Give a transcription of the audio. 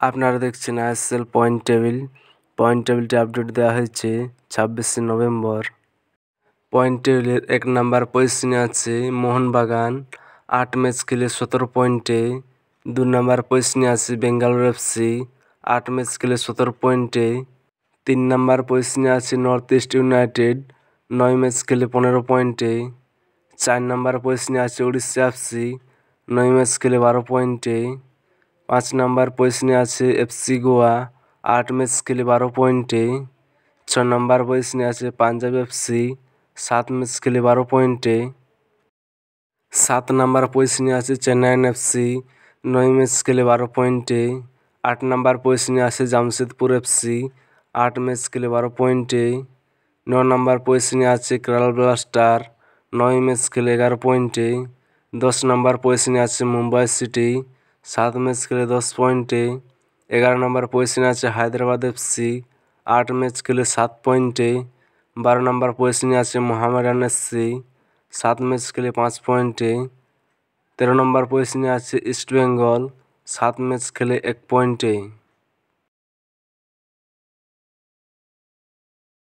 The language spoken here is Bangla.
আপনারা দেখছেন আইএসএল পয়েন্ট টেবিলটি আপডেট দেওয়া হয়েছে 26শে নভেম্বর। পয়েন্ট টেবিলের 1 নম্বর পজিশনে আছে মোহনবাগান 8 ম্যাচ খেলে 17 পয়েন্টে। 2 নম্বর পজিশনে আছে বেঙ্গালুরু এফসি 8 ম্যাচ খেলে 17 পয়েন্টে। 3 নম্বর পজিশনে আছে নর্থ ইস্ট ইউনাইটেড 9 ম্যাচ খেলে 15 পয়েন্টে। 4 নম্বর পজিশনে আছে উড়িষ্যা এফসি 9 ম্যাচ খেলে 12 পয়েন্টে। 5 নম্বর পজিশনে আছে এফসি গোয়া 8 ম্যাচ খেলে 12 পয়েন্টে। 6 নম্বর পজিশনে আছে পাঞ্জাব এফসি 7 ম্যাচ খেলে 12 পয়েন্টে। 7 নম্বর পজিশনে আছে চেন্নাইন এফসি 9 ম্যাচ খেলে 12 পয়েন্টে। 8 নম্বর পজিশনে আছে জামশেদপুর এফসি 8 ম্যাচ খেলে 12 পয়েন্টে। 9 নম্বর পজিশনে আছে কেরালা ব্লাস্টার 9 ম্যাচ খেলে 11 পয়েন্টে। 10 নম্বর পজিশনে আছে মুম্বাই সিটি 7 ম্যাচ খেলে 10 পয়েন্টে। 11 নম্বর পজিশনে আছে হায়দ্রাবাদ এফসি 8 ম্যাচ খেলে 7 পয়েন্টে। 12 নম্বর পজিশনে আছে মোহামেডান এফসি 7 ম্যাচ খেলে 5 পয়েন্টে। 13 নম্বর পজিশনে আছে ইস্ট বেঙ্গল 7 ম্যাচ খেলে 1 পয়েন্টে।